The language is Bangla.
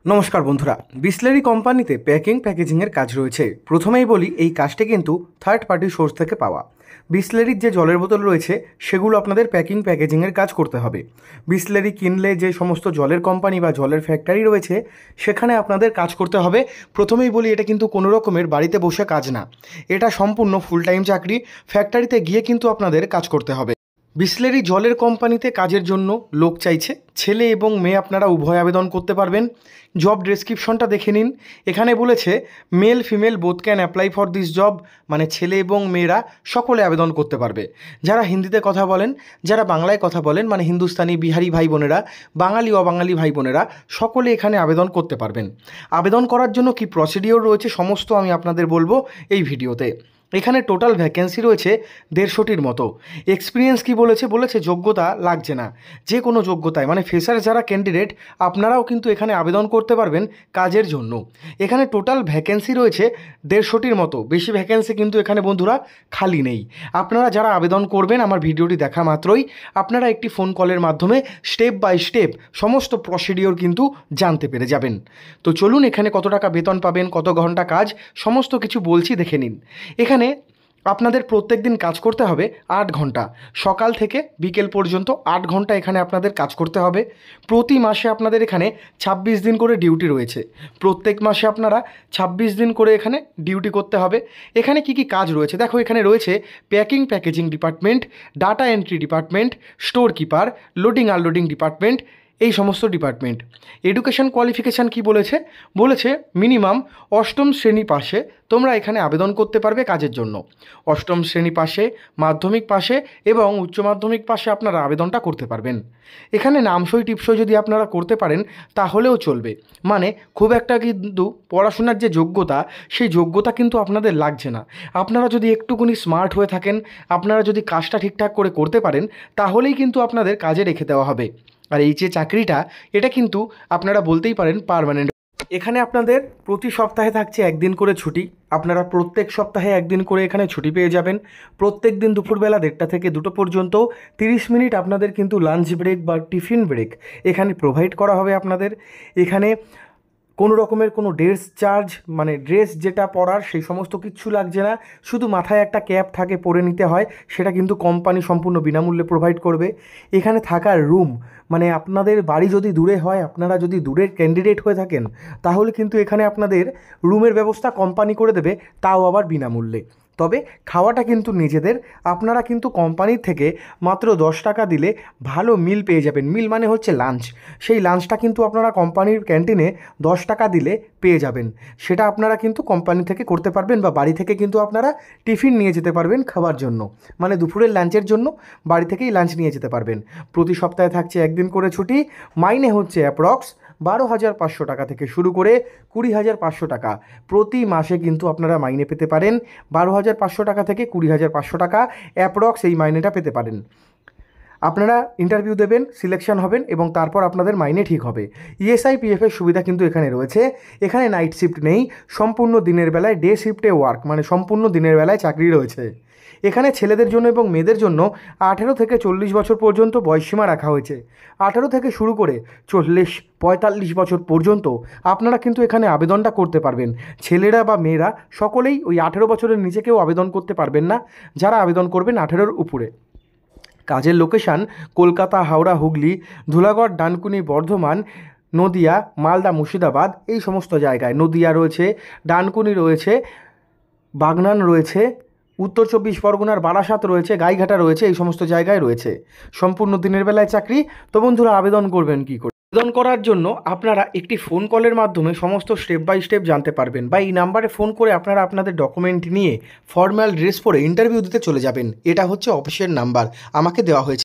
নমস্কার বন্ধুরা, বিসলেরি কোম্পানিতে প্যাকেজিংয়ের কাজ রয়েছে। প্রথমেই বলি, এই কাজটি কিন্তু থার্ড পার্টি সোর্স থেকে পাওয়া। বিসলেরির যে জলের বোতল রয়েছে সেগুলো আপনাদের প্যাকেজিংয়ের কাজ করতে হবে। বিসলেরি কিনলে যে সমস্ত জলের কোম্পানি বা জলের ফ্যাক্টরি রয়েছে সেখানে আপনাদের কাজ করতে হবে। প্রথমেই বলি, এটা কিন্তু কোনো রকমের বাড়িতে বসে কাজ না, এটা সম্পূর্ণ ফুল টাইম চাকরি। ফ্যাক্টরিতে গিয়ে কিন্তু আপনাদের কাজ করতে হবে। বিসলেরি জলের কোম্পানিতে কাজের জন্য লোক চাইছে, ছেলে এবং মেয়ে আপনারা উভয় আবেদন করতে পারবেন। জব ডেসক্রিপশনটা দেখে নিন। এখানে বলেছে male female both can apply for this job, মানে ছেলে এবং মেয়েরা সকলে আবেদন করতে পারবে। যারা হিন্দিতে কথা বলেন, যারা বাংলায় কথা বলেন, মানে হিন্দুস্তানি বিহারি ভাই বোনেরা, বাঙালি অবাঙালি ভাই বোনেরা সকলে এখানে আবেদন করতে পারবেন। আবেদন করার জন্য কি প্রসিডিওর রয়েছে সমস্ত আমি আপনাদের বলবো এই ভিডিওতে। এখানে টোটাল ভ্যাকেন্সি রয়েছে 150টির মতো। এক্সপিরিয়েন্স কি বলেছে যোগ্যতা লাগছে না, যে কোনো যোগ্যতায়, মানে ফ্রেশার যারা ক্যান্ডিডেট আপনারাও কিন্তু এখানে আবেদন করতে পারবেন কাজের জন্য। এখানে টোটাল ভ্যাকেন্সি রয়েছে 150টির মতো। বেশি ভ্যাকেন্সি কিন্তু এখানে বন্ধুরা খালি নেই। আপনারা যারা আবেদন করবেন, আমার ভিডিওটি দেখা মাত্রই আপনারা একটি ফোন কলের মাধ্যমে স্টেপ বাই স্টেপ সমস্ত প্রসিডিওর কিন্তু জানতে পেরে যাবেন। তো চলুন, এখানে কত টাকা বেতন পাবেন, কত ঘন্টা কাজ, সমস্ত কিছু বলছি, দেখে নিন। এখানে আপনাদের প্রত্যেক দিন কাজ করতে হবে 8 ঘন্টা, সকাল থেকে বিকেল পর্যন্ত 8 ঘন্টা এখানে আপনাদের কাজ করতে হবে। প্রতি মাসে আপনাদের এখানে 26 দিন করে ডিউটি রয়েছে। প্রত্যেক মাসে আপনারা 26 দিন করে এখানে ডিউটি করতে হবে। এখানে কি কি কাজ রয়েছে দেখো, এখানে রয়েছে packaging department, data entry department, store keeper, loading unloading department, এই সমস্ত ডিপার্টমেন্ট। এডুকেশন কোয়ালিফিকেশান কি বলেছে মিনিমাম 8ম শ্রেণী পাশে তোমরা এখানে আবেদন করতে পারবে কাজের জন্য। 8ম শ্রেণী পাশে, মাধ্যমিক পাশে এবং উচ্চ মাধ্যমিক পাশে আপনারা আবেদনটা করতে পারবেন। এখানে নামসই টিপসই যদি আপনারা করতে পারেন তাহলেও চলবে, মানে খুব একটা কিন্তু পড়াশোনার যে যোগ্যতা সেই যোগ্যতা কিন্তু আপনাদের লাগছে না। আপনারা যদি একটুকুনি স্মার্ট হয়ে থাকেন, আপনারা যদি কাজটা ঠিকঠাক করে করতে পারেন, তাহলেই কিন্তু আপনাদের কাজে রেখে দেওয়া হবে। আর এই যে চাকরিটা, এটা কিন্তু আপনারা বলতেই পারেন পার্মানেন্ট। এখানে আপনাদের প্রতি সপ্তাহে থাকছে একদিন করে ছুটি। আপনারা প্রত্যেক সপ্তাহে একদিন করে এখানে ছুটি পেয়ে যাবেন। প্রত্যেক দিন দুপুরবেলা 1টা থেকে 2টো পর্যন্ত 30 মিনিট আপনাদের কিন্তু লাঞ্চ ব্রেক বা টিফিন ব্রেক এখানে প্রোভাইড করা হবে আপনাদের। এখানে কোনো রকমের কোনো ড্রেস চার্জ, মানে ড্রেস যেটা পরার সেই সমস্ত কিচ্ছু লাগছে না, শুধু মাথায় একটা ক্যাপ থাকে পরে নিতে হয়, সেটা কিন্তু কোম্পানি সম্পূর্ণ বিনামূল্যে প্রোভাইড করবে। এখানে থাকার রুম, মানে আপনাদের বাড়ি যদি দূরে হয়, আপনারা যদি দূরের ক্যান্ডিডেট হয়ে থাকেন, তাহলে কিন্তু এখানে আপনাদের রুমের ব্যবস্থা কোম্পানি করে দেবে, তাও আবার বিনামূল্যে। তবে খাওয়াটা কিন্তু নিজেদের। আপনারা কিন্তু কোম্পানির থেকে মাত্র 10 টাকা দিলে ভালো মিল পেয়ে যাবেন। মিল মানে হচ্ছে লাঞ্চ। সেই লাঞ্চটা কিন্তু আপনারা কোম্পানির ক্যান্টিনে 10 টাকা দিলে পেয়ে যাবেন। সেটা আপনারা কিন্তু কোম্পানি থেকে করতে পারবেন, বা বাড়ি থেকে কিন্তু আপনারা টিফিন নিয়ে যেতে পারবেন খাবার জন্য, মানে দুপুরের লাঞ্চের জন্য বাড়ি থেকেই লাঞ্চ নিয়ে যেতে পারবেন। প্রতি সপ্তাহে থাকছে একদিন করে ছুটি। মাইনে হচ্ছে অ্যাপ্রক্স 12,500 টাকা থেকে শুরু করে 20,500 টাকা। প্রতি মাসে কিন্তু আপনারা মাইনে পেতে পারেন। 12,500 টাকা থেকে 20,500 টাকা অ্যাপ্রক্স এই মাইনেটা পেতে পারেন। আপনারা ইন্টারভিউ দেবেন, সিলেকশন হবেন এবং তারপর আপনাদের মাইনে ঠিক হবে। ইএসআই পিএফের সুবিধা কিন্তু এখানে রয়েছে। এখানে নাইট শিফট নেই, সম্পূর্ণ দিনের বেলায় ডে শিফটে ওয়ার্ক, মানে সম্পূর্ণ দিনের বেলায় চাকরি রয়েছে। এখানে ছেলেদের জন্য এবং মেয়েদের জন্য 18 থেকে 40 বছর পর্যন্ত বয়সসীমা রাখা হয়েছে। 18 থেকে শুরু করে 40-45 বছর পর্যন্ত আপনারা কিন্তু এখানে আবেদনটা করতে পারবেন। ছেলেরা বা মেয়েরা সকলেই ওই 18 বছরের নিচে কেউ আবেদন করতে পারবেন না, যারা আবেদন করবেন 18-র উপরে। কাজের লোকেশান কলকাতা, হাওড়া, হুগলি, ধুলাগড়, ডানকুনি, বর্ধমান, নদিয়া, মালদা, মুর্শিদাবাদ, এই সমস্ত জায়গায়। নদিয়া রয়েছে, ডানকুনি রয়েছে, বাগনান রয়েছে, উত্তর 24 পরগনার বারাসাত রয়েছে, গাইঘাটা রয়েছে, এই সমস্ত জায়গায় রয়েছে। সম্পূর্ণ দিনের বেলায় চাকরি। তো বন্ধুরা, আবেদন করবেন কী করে? আবেদন করার জন্য আপনারা একটি ফোন কলের মাধ্যমে সমস্ত স্টেপ বাই স্টেপ জানতে পারবেন, বা এই নাম্বারে ফোন করে আপনারা আপনাদের ডকুমেন্ট নিয়ে ফর্মাল ড্রেস পরে ইন্টারভিউ দিতে চলে যাবেন। এটা হচ্ছে অফিসের নাম্বার, আমাকে দেওয়া হয়েছে।